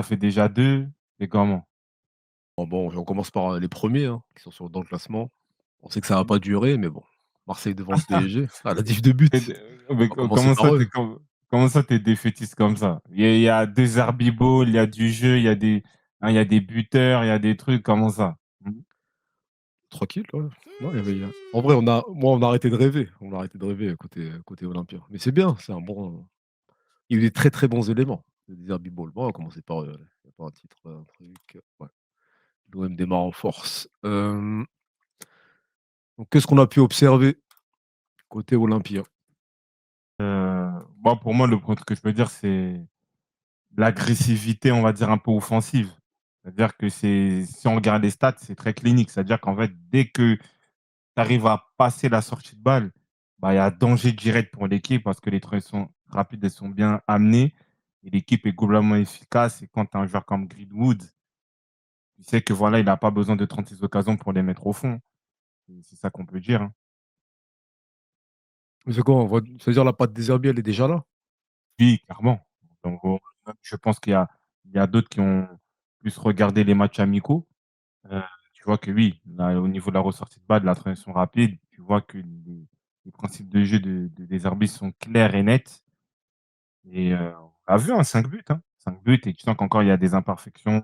fait déjà 2. C'est comment? Bon, on commence par, les premiers, hein, qui sont dans le classement. On sait que ça va Mmh. pas durer, mais bon, Marseille devant le PSG, à la diff de but. Mais On va commencer comment ça par tu eux. comment ça tu es défaitiste comme ça? Il y a des herbivores, il y a du jeu, il y a des buteurs, il y a des trucs, comment ça? Mmh. Tranquille, ouais. Non, en vrai, on a arrêté de rêver. On a arrêté de rêver côté Olympia. Mais c'est bien, c'est un bon il y a eu des très, très bons éléments. Des Derby Ball. Bon, on va commencer par eux, allez. Il y a pas un titre, un truc, ouais. L'OM démarre en force. Donc qu'est-ce qu'on a pu observer côté Olympia? Moi, pour moi, le point que je peux dire, c'est l'agressivité, on va dire, un peu offensive. C'est-à-dire que si on regarde les stats, c'est très clinique. C'est-à-dire qu'en fait, dès que tu arrives à passer la sortie de balle, bah, il y a danger direct pour l'équipe parce que les transitions rapides, elles sont bien amenées et l'équipe est globalement efficace. Et quand tu as un joueur comme Greenwood, tu sais que voilà, il n'a pas besoin de 36 occasions pour les mettre au fond. C'est ça qu'on peut dire, hein. Mais c'est quoi? C'est-à-dire la patte des herbiers, elle est déjà là? Oui, clairement. Donc, je pense qu'il y a d'autres qui ont plus regardé les matchs amicaux. Heu, Tu vois que oui, là, au niveau de la ressortie de balle, de la transition rapide, tu vois que les principes de jeu des arbitres sont clairs et nets et on l'a vu, hein, 5 buts, hein. 5 buts et tu sens qu'encore il y a des imperfections,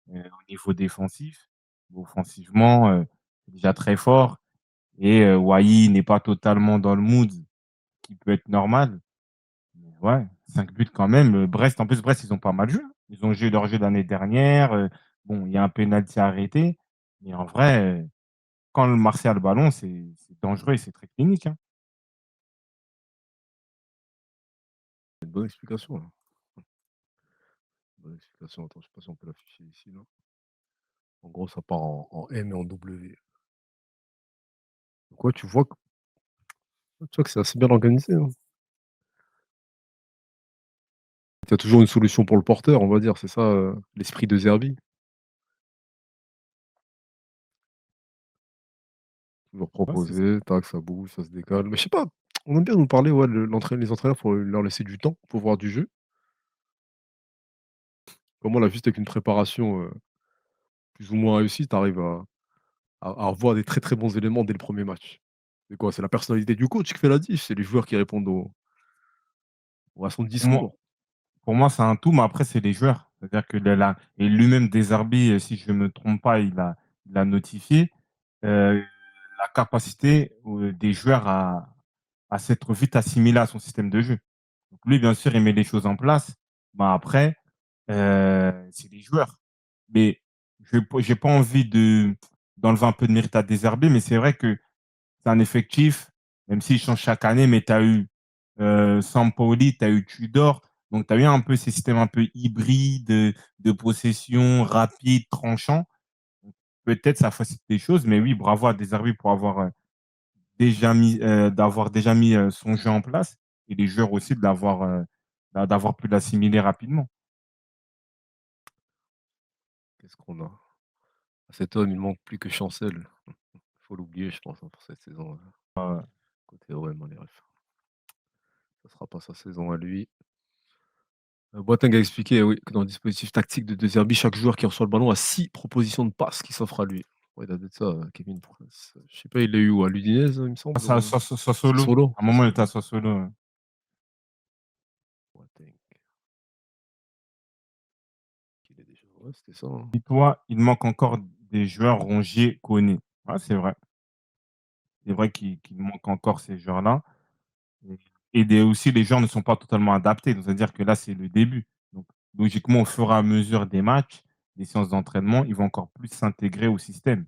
au niveau défensif. Offensivement, c'est déjà très fort et Wai n'est pas totalement dans le mood qui peut être normal. Mais ouais, 5 buts quand même, Brest en plus, Brest, ils ont pas mal joué, hein. Ils ont joué leur jeu l'année dernière, bon, il y a un penalty arrêté, mais en vrai, quand le Marseille a le ballon, c'est dangereux et c'est très clinique, hein. C'est une bonne explication, là. Bonne explication. Attends, je sais pas si on peut l'afficher ici, là. En gros, ça part en M et en W. Donc ouais, tu vois que c'est assez bien organisé, hein. Tu as toujours une solution pour le porteur, on va dire, c'est ça, l'esprit de Zerbi. Toujours Ouais, c'est ça. proposer, tac, ça bouge, ça se décale. Mais je sais pas, on aime bien nous parler, ouais, les entraîneurs, faut leur laisser du temps pour voir du jeu. Comme moi, là, juste avec une préparation, plus ou moins réussie, tu arrives à revoir des très, très bons éléments dès le premier match. C'est quoi? C'est la personnalité du coach qui fait la diff, c'est les joueurs qui répondent à son Pour moi discours. pour moi, c'est un tout, mais après, c'est les joueurs. C'est-à-dire que la et lui-même Derzarbi, si je ne me trompe pas, il a notifié, heu, la capacité, des joueurs à s'être vite assimilés à son système de jeu. Donc lui, bien sûr, il met les choses en place, mais après, c'est les joueurs. Mais j'ai pas envie d'enlever un peu de mérite à Derzarbi, mais c'est vrai que c'est un effectif, même s'il change chaque année, mais tu as eu, Sampaoli, tu as eu Tudor, donc tu as eu un peu ces systèmes un peu hybrides, de possession rapide, tranchant. Peut-être ça facilite les choses, mais oui, bravo à Derzarbi pour d'avoir déjà mis, son jeu en place et les joueurs aussi d'avoir pu l'assimiler rapidement. Qu'est-ce qu'on a? À cet homme, il manque plus que Chancel. Faut l'oublier, je pense, hein, pour cette saison, Ouais, côté OM, hein, les refs. Ça sera pas sa saison à lui. Boateng a expliqué, oui, que dans le dispositif tactique de De Zerbi, chaque joueur qui reçoit le ballon a 6 propositions de passes qui s'offrent à lui. Ouais, il a peut-être ça, Kevin Prince. Je sais pas, il l'a eu où? À l'Udinese, il me semble, Sassuolo. Sassuolo? À un moment, il était à Sassuolo. Sassuolo, ouais. Boateng, qu'il est déjà ouais, c'était ça, hein. Dis-toi, il manque encore des joueurs Rongier, Koné. Ouais, c'est vrai. C'est vrai qu'il manque encore ces joueurs-là. Et aussi, les joueurs ne sont pas totalement adaptés. Donc, c'est-à-dire que là, c'est le début. Donc, logiquement, au fur et à mesure des matchs, des séances d'entraînement, ils vont encore plus s'intégrer au système.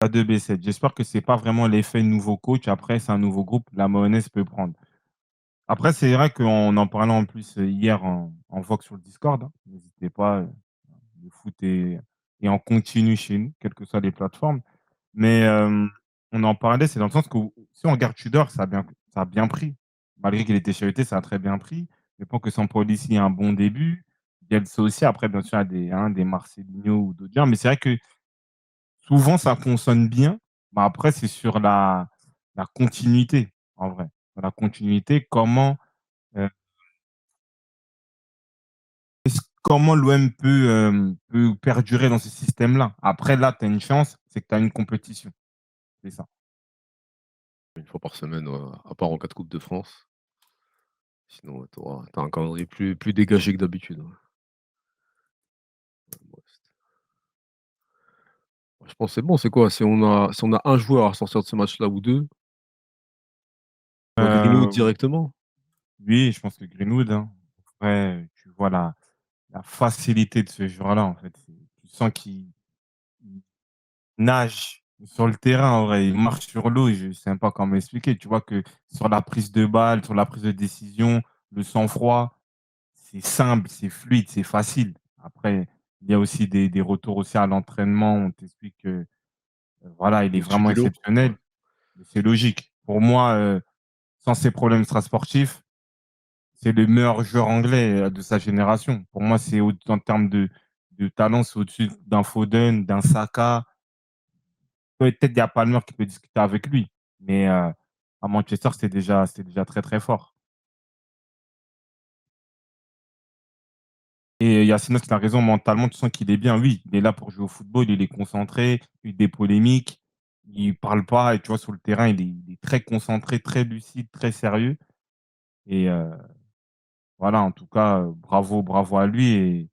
A2B7. J'espère que c'est pas vraiment l'effet nouveau coach. Après, c'est un nouveau groupe. La mayonnaise peut prendre. Après, c'est vrai qu'on en parlait en plus hier en vogue sur le Discord, hein. N'hésitez pas. Le foot est en continu chez nous, quelles que soient les plateformes. Mais on en parlait, c'est dans le sens que si on regarde Tudor, ça a bien pris. Malgré qu'il était chahuté, ça a très bien pris. Je pense que Sampaoli ici a un bon début. Bielsa aussi, après, bien sûr, il y a des Marcelinho ou d'autres joueurs. Mais c'est vrai que souvent, ça fonctionne bien. Mais après, c'est sur la continuité, en vrai. Sur la continuité, comment, heu Comment l'OM peut perdurer dans ce système-là? Après là, tu as une chance, c'est que tu as une compétition, c'est ça. Une fois par semaine, à part en cas de coupe de France. Sinon, ouais, tu un calendrier plus dégagé que d'habitude, ouais. Brest. Ouais, je pense que c'est bon, c'est quoi? Si on a un joueur à sortir de ce match-là ou 2, quoi, Greenwood Oui, directement? oui, je pense que Greenwood, hein. Après, tu vois la facilité de ce joueur-là, en fait. Tu sens qu'il nage sur le terrain, en vrai, il marche sur l'eau, je ne sais même pas comment expliquer. Tu vois que sur la prise de balle, sur la prise de décision, le sang-froid, c'est simple, c'est fluide, c'est facile. Après, il y a aussi des retours aussi à l'entraînement, on t'explique que, voilà, il est Au-dessus vraiment du lot? Ouais. exceptionnel, mais c'est logique. Pour moi, sans ces problèmes extrasportifs, c'est le meilleur joueur anglais, de sa génération. Pour moi, c'est au en termes de talent, c'est au-dessus d'un Foden, d'un Saka. Peut-être il y a Palmer qui peut discuter avec lui, mais à Manchester, c'était déjà très, très fort. Et Yacine, tu as raison, mentalement, tu sens qu'il est bien. Oui, il est là pour jouer au football, il est concentré, il des polémiques, il parle pas et tu vois sur le terrain, il est très concentré, très lucide, très sérieux et voilà, en tout cas, bravo, bravo à lui et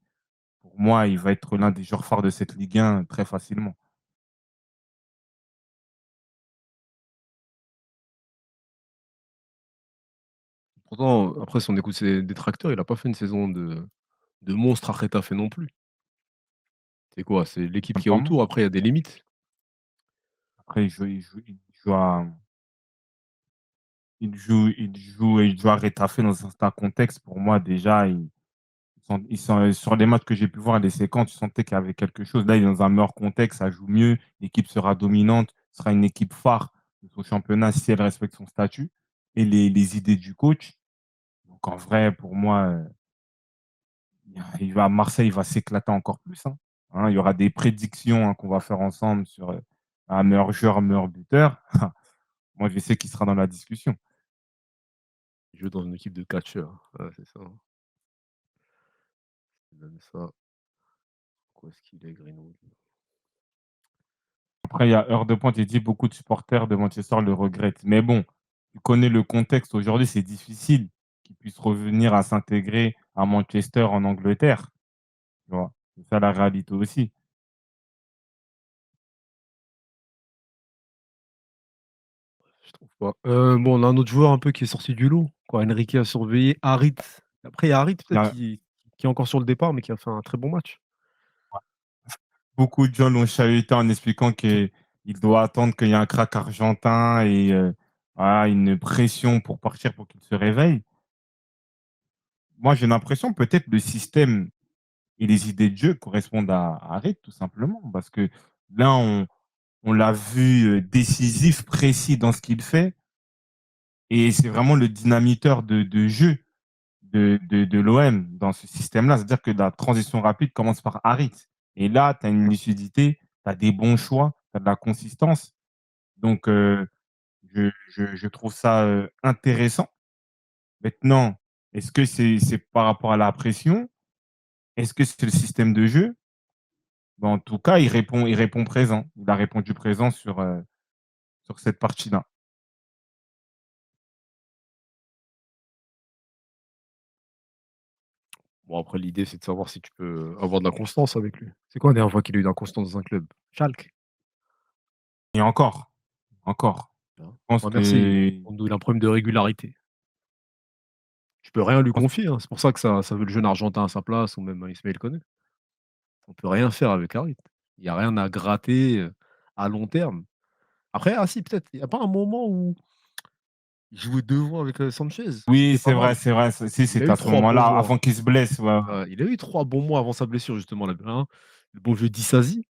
pour moi, il va être l'un des joueurs phares de cette Ligue 1 très facilement. Pourtant, après si on écoute ses détracteurs, il a pas fait une saison de monstre à Getafe non plus. C'est quoi? C'est l'équipe qui est Sincèrement. autour, après il y a des limites. Après, il joue à il joue à Retafe dans un certain contexte. Pour moi, déjà, ils sont sur les matchs que j'ai pu voir, les séquences, tu sentais qu'il y avait quelque chose. Là, il est dans un meilleur contexte, ça joue mieux, l'équipe sera dominante, sera une équipe phare de son championnat si elle respecte son statut et les idées du coach. Donc en vrai, pour moi, il va à Marseille, il va s'éclater encore plus, hein. Hein, il y aura des prédictions, hein, qu'on va faire ensemble sur, un meilleur joueur, meilleur buteur. Moi, je sais qu'il sera dans la discussion. Il joue dans une équipe de catcheurs. Ouais, c'est ça, hein. C'est même ça. Où est-ce qu'il est Greenwood? Après, il y a heure de pointe, il dit beaucoup de supporters de Manchester le regrettent. Mais bon, tu connais le contexte aujourd'hui, c'est difficile qu'il puisse revenir à s'intégrer à Manchester en Angleterre. Tu vois? C'est ça la réalité aussi. Je trouve pas. Bon, on a un autre joueur un peu qui est sorti du lot, quoi. Enrique a surveillé, Harit. Après il y a Harit Il y peut-être a qui est encore sur le départ, mais qui a fait un très bon match. beaucoup de gens l'ont chahuté en expliquant qu'il doit attendre qu'il y ait un crack argentin et voilà, une pression pour partir pour qu'il se réveille. Moi, j'ai l'impression peut-être le système et les idées de jeu correspondent à Harit tout simplement parce que là, on l'a vu, décisif, précis dans ce qu'il fait et c'est vraiment le dynamiteur de jeu de l'OM dans ce système-là. C'est-à-dire que la transition rapide commence par Harit et là, tu as une lucidité, tu as des bons choix, tu as de la consistance donc je trouve ça, intéressant. Maintenant, est-ce que c'est par rapport à la pression? Est-ce que c'est le système de jeu? Bah, en tout cas, il répond présent. Il a répondu présent sur cette partie-là. Bon après l'idée c'est de savoir si tu peux avoir de la constance avec lui. C'est quoi la dernière fois qu'il a eu de la constance dans un club? Schalke? Et encore. Hein. Je pense Ouais merci, que on nous il a un problème de régularité. Tu peux rien lui pense confier, hein. C'est pour ça que ça veut le jeune argentin à sa place ou même Ismaël Koné. On peut rien faire avec Harit. Il y a rien à gratter, à long terme. Après, ah si peut-être, il y a pas un moment où il jouait devant avec, Sanchez? oui, C'était pas c'est mal. vrai, c'est vrai. Si, Il a c'était eu à ce 3 bons moment-là, mois. avant qu'il se blesse, ouais, ouais. Il a eu 3 bons mois avant sa blessure justement là, hein. Le bon vieux Disasi,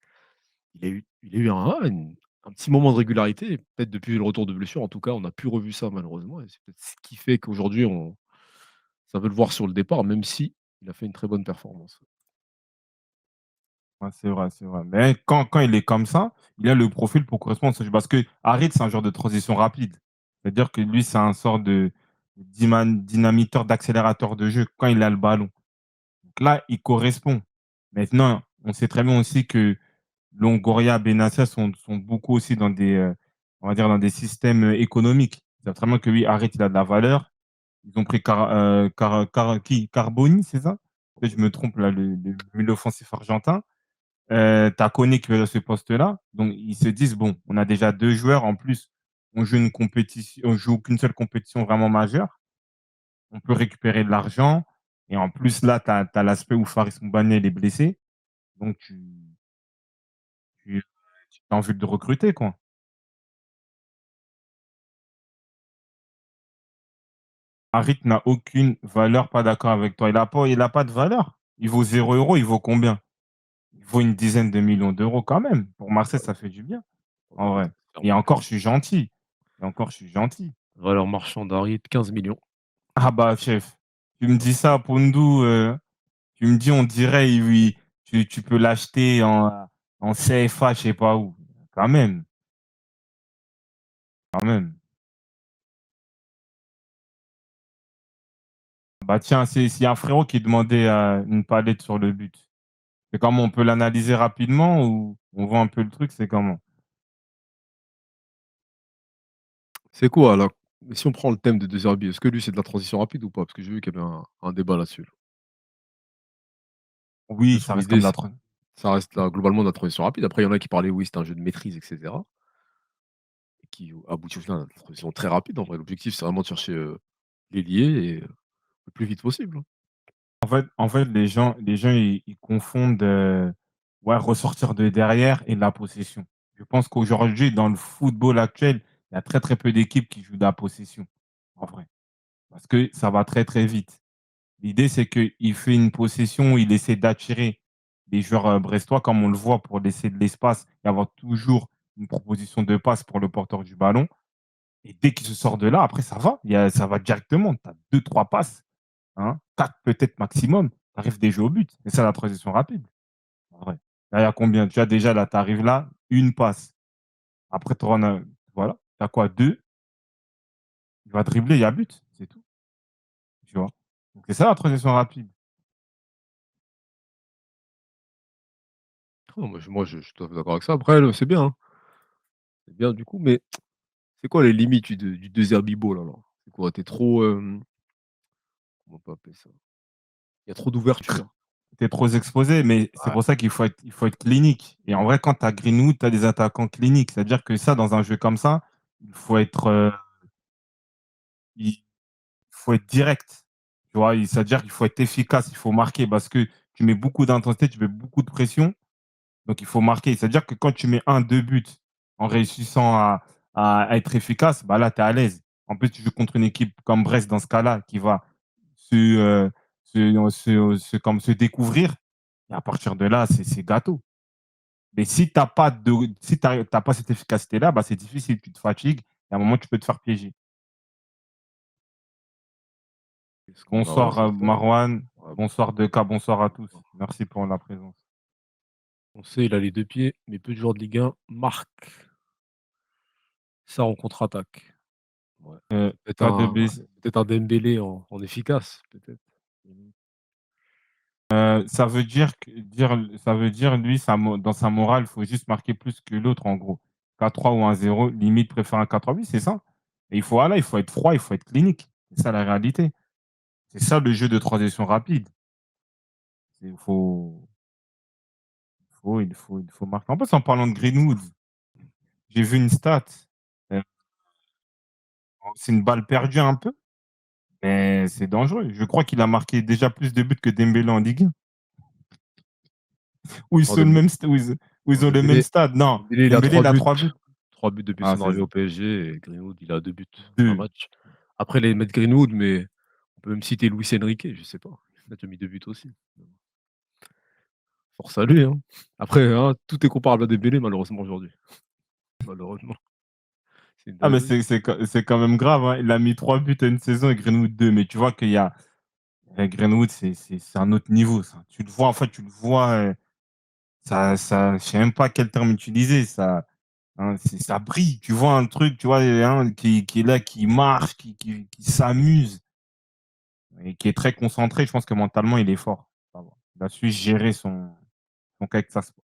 il a eu un petit moment de régularité, peut-être depuis le retour de blessure, en tout cas, on n'a plus revu ça malheureusement et c'est peut-être ce qui fait qu'aujourd'hui ça veut le voir sur le départ, même si il a fait une très bonne performance. Ouais, c'est vrai, c'est vrai. Mais quand il est comme ça, il a le profil pour correspondre à ce jeu. Parce que Harit, c'est un genre de transition rapide. C'est-à-dire que lui, c'est un sort de dynamiteur, d'accélérateur de jeu quand il a le ballon. là, il correspond. Maintenant, on sait très bien aussi que Longoria, Benassia sont beaucoup aussi dans des, on va dire dans des systèmes, économiques. C'est très bien que oui, Harit, il a de la valeur. Ils ont pris Carboni, c'est ça? Peut-être je me trompe là, le milieu offensif argentin. Tu Koné qui est à ce poste-là. Donc ils se disent: «Bon, on a déjà 2 joueurs, en plus, on joue qu'une seule compétition vraiment majeure. On peut récupérer de l'argent et en plus là, tu as l'aspect où Faris Moubané, il est blessé. Donc tu as envie de recruter, quoi». Harit n'a aucune valeur, pas d'accord avec toi. Il a pas de valeur. Il vaut 0 €, il vaut combien? Il vaut une dizaine de millions d'euros quand même. Pour Marseille, Voilà, ça fait du bien, voilà, en vrai. Et clairement. encore, je suis gentil. Et encore, je suis gentil. Valeur marchande d'Harit, 15 millions. Ah bah, chef, tu me dis ça, Pondou, tu me dis, on dirait, tu peux l'acheter en CFA, je sais pas où. Quand même, quand même. Bah tiens, s'il y a un frérot qui demandait une palette sur le but, c'est comment on peut l'analyser rapidement ou on voit un peu le truc, c'est comment? C'est quoi là? Si on prend le thème de De Zerbi, est-ce que lui c'est de la transition rapide ou pas? Parce que j'ai vu qu'il y avait un débat là-dessus là. Que Oui, ça son reste idée, comme la tran ça reste là globalement de la transition rapide. Après il y en a qui parlaient, oui, c'était un jeu de maîtrise et cetera et qui aboutit au final à une transition très rapide en vrai. L'objectif c'est vraiment de chercher, l'ailier et le plus vite possible, hein. en fait, les gens, ils confondent, ouais, ressortir de derrière et la possession. Je pense qu'aujourd'hui, dans le football actuel, il y a très, très peu d'équipes qui jouent de la possession, en vrai, parce que ça va très, très vite. L'idée, c'est qu'il fait une possession, il essaie d'attirer les joueurs, brestois, comme on le voit, pour laisser de l'espace et avoir toujours une proposition de passe pour le porteur du ballon et dès qu'il se sort de là, après ça va directement. Tu as 2-3 passes, hein, 4 peut-être maximum, tu arrives déjà au but. C'est ça la transition rapide, en vrai. Là, il y a combien? Tu as déjà là, tu arrives là, une passe. Après, tu en as voilà, tu as quoi? 2, il va dribbler, il y a but, c'est tout, tu vois? Donc c'est ça la transition rapide. Ah moi je suis tout à fait d'accord avec ça. Après c'est bien du coup, mais c'est quoi les limites du De Zerbi Ball alors? C'est quoi? Tu es trop, comment on peut appeler ça? Il y a trop d'ouverture? Tu es trop exposé, mais c'est Ouais, pour ça qu'il faut être clinique et en vrai, quand tu as Greenwood, tu as des attaquants cliniques. C'est-à-dire que ça, dans un jeu comme ça, il faut être direct, tu vois? C'est-à-dire qu'il faut être efficace, il faut marquer parce que tu mets beaucoup d'intensité, tu mets beaucoup de pression. Donc il faut marquer. C'est-à-dire que quand tu mets 1-2 buts en réussissant à être efficace, bah là, tu es à l'aise. En plus, tu joues contre une équipe comme Brest dans ce cas-là qui va se, comme se découvrir et à partir de là, c'est gâteau. Mais si tu pas cette efficacité-là, bah, c'est difficile, tu te fatigues et à un moment, tu peux te faire piéger. est-ce qu'on a Bonsoir, c'est ça. Marouane. Ouais, Bonsoir Deka, bonsoir à tous. Merci pour la présence. on sait, il a les 2 pieds, mais peu de joueurs de Ligue 1 marquent ça en contre-attaque. Ouais, c'est peut-être Pas de un bless peut-être un Dembélé en efficace, peut-être. Mmh. Ça veut dire lui, dans sa morale, il faut juste marquer plus que l'autre, en gros. 4-3 ou 1-0, limite préfère un 4-3. Oui, c'est ça. Et il faut être froid, il faut être clinique. C'est ça la réalité. C'est ça le jeu de transition rapide. Il faut marquer. En plus, en parlant de Greenwood, j'ai vu une stat. euh, C'est une balle perdue un peu, mais c'est dangereux. Je crois qu'il a marqué déjà plus de buts que Dembélé en Ligue 1. Où ils Non, sont le même st- où ils, où non, ils ont le même stade. Non, Dembélé, il a Dembélé, 3 il a buts. 3 buts. 3 buts depuis Ah, son c'est arrivée au PSG et Greenwood, il a 2 buts en un 2. match. Après les mettre Greenwood, mais on peut même citer Luis Enrique, je sais pas. Il a déjà mis 2 buts aussi. Force à lui, hein. Après, hein, tout est comparable à Dembélé malheureusement aujourd'hui. Malheureusement, c'est une Ah, mais dinguerie. c'est quand même grave, hein. Il a mis 3 buts à une saison et Greenwood 2. Mais tu vois qu'il y a Greenwood, c'est un autre niveau, ça. Tu le vois, en fait, tu le vois, je sais même pas quel terme utiliser. Ça brille. Tu vois un truc, tu vois, hein, qui est là, qui marche, qui s'amuse et qui est très concentré. Je pense que mentalement, il est fort. a su gérer son cas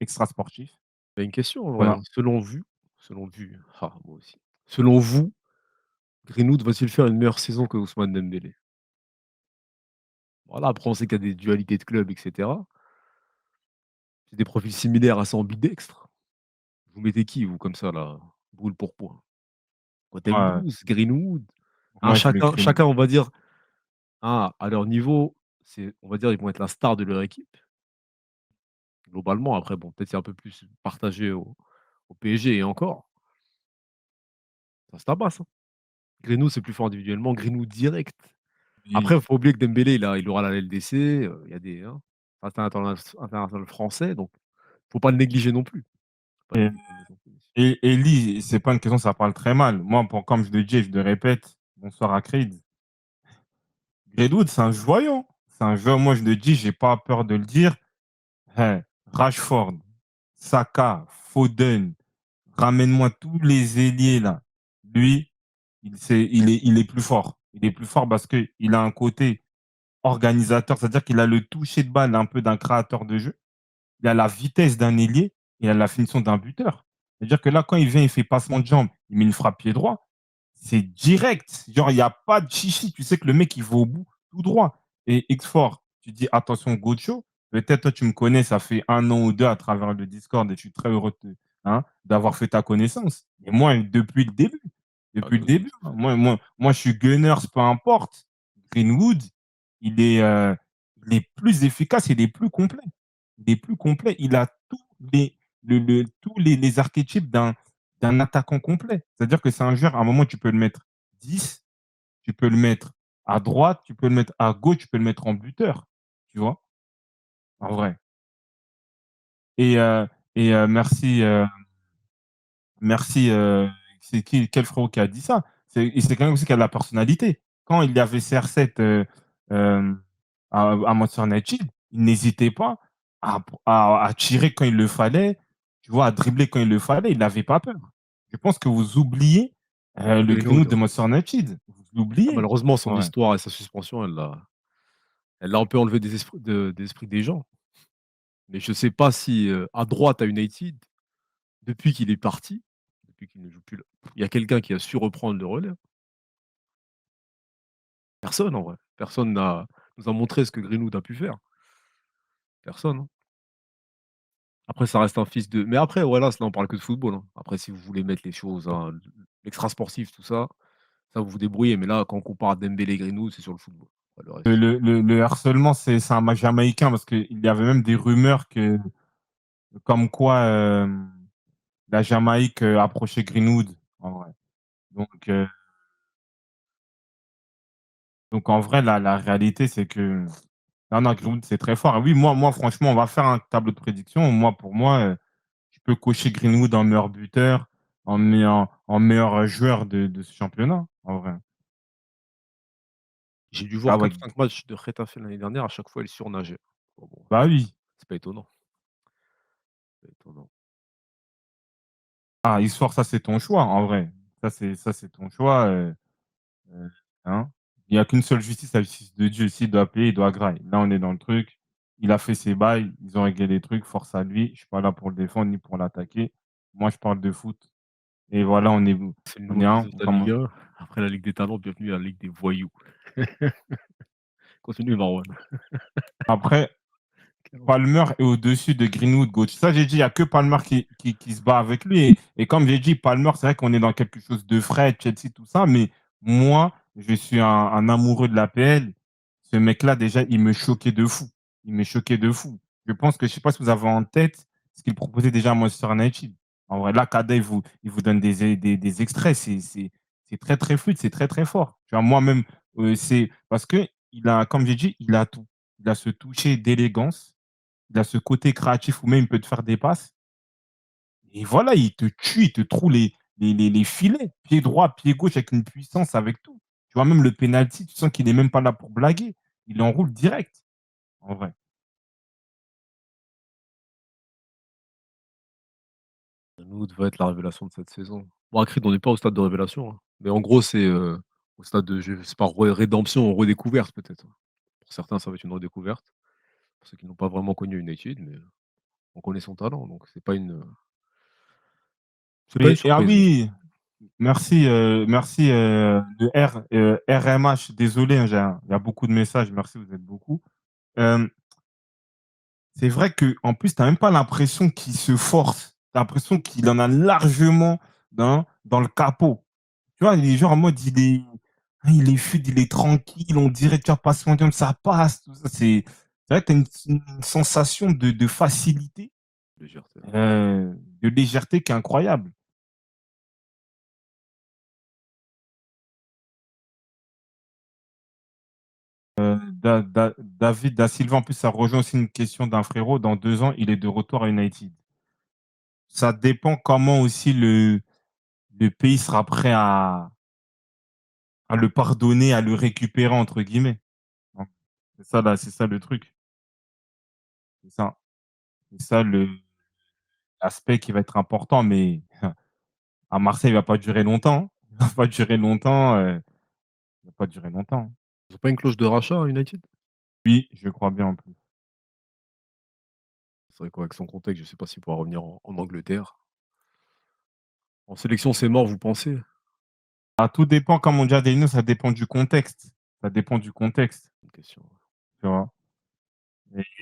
extra sportif. J'ai une question en Qu'on vrai, a hein. Moi aussi. Selon vous, Greenwood va-t-il faire une meilleure saison que Ousmane Dembélé? Voilà, après on sait qu'il y a des dualités de clubs et cetera. C'est des profils similaires assez ambidextres. Vous mettez qui vous comme ça là, brûle pour point? moi Guatembous, Greenwood? Hein, moi je mets Green chacun on va dire, hein, à leur niveau, c'est on va dire ils vont être la star de leur équipe, globalement. Après bon, peut-être c'est un peu plus partagé au PSG et encore, ça se tabasse, hein. Greenwood, c'est plus fort individuellement, Greenwood direct. Après, il oui faut pas oublier que Dembélé, il aura la LDC, il y a des, hein, certains international français, donc faut pas le négliger non plus. Faut pas le et négliger non plus. Ly, c'est pas une question, ça parle très mal. Moi, pour comme je le dis et je le répète, bonsoir à Creed. Greenwood, c'est un joyau. C'est un joyau, moi je le dis, j'ai pas peur de le dire. Hein, Rashford, Saka, Foden, ramène-moi tous les ailiers là. Lui, il est plus fort. Il est plus fort parce qu'il a un côté organisateur, c'est-à-dire qu'il a le toucher de balle un peu d'un créateur de jeu. Il a la vitesse d'un ailier, il a la finition d'un buteur. C'est-à-dire que là, quand il vient, il fait passement de jambe, il met une frappe pied droit, c'est direct. Genre, il n'y a pas de chichi. Tu sais que le mec, il va au bout tout droit. Et X-Fort, tu dis attention, Gocho. Peut-être toi, tu me connais, ça fait 1 an ou 2 à travers le Discord et je suis très heureux d'avoir fait ta connaissance. Et moi, Ah depuis le non, ça début, c'est hein, très moi, je suis Gunners, peu importe. Greenwood, il est, euh, il est plus efficace, il est plus complet. Il est plus complet. Il a tous les archétypes d'un attaquant complet. C'est-à-dire que c'est un joueur, à un moment, tu peux le mettre 10, tu peux le mettre à droite, tu peux le mettre à gauche, tu peux le mettre en buteur. Tu vois, en vrai. Et, merci, merci, c'est qui, quel frérot qui a dit ça? C'est quelqu'un aussi qui a de la personnalité. Quand il y avait CR7 à Manchester United, il n'hésitait pas à tirer quand il le fallait, tu vois, à dribbler quand il le fallait, il n'avait pas peur. Je pense que vous oubliez le Greenwood, Greenwood de ouais. Manchester United. Vous Ah l'oubliez. malheureusement, son Ouais. histoire et sa suspension, elle l'a un peu enlevé des esprits des gens. Mais je sais pas si, à droite à United, depuis qu'il est parti, depuis qu'il ne joue plus là, il y a quelqu'un qui a su reprendre le relais. Personne en vrai. Personne nous a montré ce que Greenwood a pu faire. Personne, hein. Après ça reste un fils de mais après voilà, là on parle que de football, hein. Après si vous voulez mettre les choses, hein, l'extra sportif tout ça, ça vous vous débrouillez. Mais là, quand on compare Dembélé, Greenwood, c'est sur le football. Pas le reste. Le harcèlement, c'est un Jamaïcain parce qu'il y avait même des rumeurs comme quoi la Jamaïque approchait Greenwood. En vrai. Donc, euh, donc en vrai, la réalité, c'est que non, non, Greenwood, c'est très fort. Et oui, franchement, on va faire un tableau de prédiction. Pour moi, je peux cocher Greenwood en meilleur buteur, en meilleur joueur de ce championnat, en vrai. J'ai dû Ah voir ouais, 4-5 matchs de Getafe l'année dernière, à chaque fois, il surnageait. Bon, bah oui. c'est pas étonnant, c'est pas étonnant. Ah, Isfort, ça, c'est ton choix, en vrai. Ça, c'est ton choix. Euh, hein. Il n'y a qu'une seule justice, la justice de Dieu. S'il doit payer, il doit grailler. Là, on est dans le truc. Il a fait ses bails, ils ont réglé les trucs, force à lui. Je ne suis pas là pour le défendre ni pour l'attaquer. Moi, je parle de foot. Et voilà, C'est le on nouveau est un. business de la Ligue 1. Après la Ligue des talents, bienvenue à la Ligue des voyous. Continue Marwan. Après, Quel enfer. Palmer est au-dessus de Greenwood, coach. Ça, j'ai dit, il n'y a que Palmer qui se bat avec lui. Et comme j'ai dit, Palmer, c'est vrai qu'on est dans quelque chose de frais, Chelsea, tout ça. Mais moi, je suis un amoureux de l'APL. Ce mec-là, déjà, il me choquait de fou. Il me choquait de fou. Je pense que, je ne sais pas si vous avez en tête ce qu'il proposait déjà à Manchester United. En vrai, là, Kada, il vous donne des extraits. C'est très, très fluide, c'est très, très fort. Tu vois, moi-même, c'est parce que, comme j'ai dit, il a tout. Il a ce toucher d'élégance, il a ce côté créatif où même il peut te faire des passes. Et voilà, il te tue, il te trouve les filets, pied droit, pied gauche, avec une puissance, avec tout. Tu vois, même le penalty, tu sens qu'il n'est même pas là pour blaguer. Il enroule direct, en vrai. Greenwood va être la révélation de cette saison. Bon, à Creed, on n'est pas au stade de révélation, hein, mais en gros, c'est, au stade de je sais pas, rédemption ou redécouverte peut-être, hein. Pour certains, ça va être une redécouverte. pour ceux qui n'ont pas vraiment connu United, mais on connaît son talent, donc c'est pas une Ah surprise, moi je oui, merci, merci, de RMH, désolé, hein, il y a beaucoup de messages, merci, vous êtes beaucoup. Hem, c'est vrai qu'en plus, tu as même pas l'impression qu'il se force. Tu as l'impression qu'il en a largement dans le capot. Tu vois? Il est genre en mode, il est fluide, il est tranquille, on dirait, tu vois, passe mondial, ça passe, tout ça. C'est vrai que tu as une sensation de facilité, légèreté. de légèreté qui est incroyable. David da Silva, en plus, ça rejoint aussi une question d'un frérot. Dans 2 ans, il est de retour à United. Ça dépend comment aussi le pays sera prêt à le pardonner, à le «récupérer» entre guillemets. Donc, c'est ça le truc. C'est ça. C'est ça l'aspect qui va être important, mais à Marseille, il va pas durer longtemps. Il va pas durer longtemps, il va pas durer longtemps. Ils ont pas une clause de rachat à United? Oui, je crois bien en plus. C'est vrai qu'avec son contexte, je sais pas s'il pourra revenir en Angleterre. En sélection, c'est mort, vous pensez? Ah, tout dépend, comme on dit à Deino, ça dépend du contexte. Ça dépend du contexte, Bonne question. tu vois?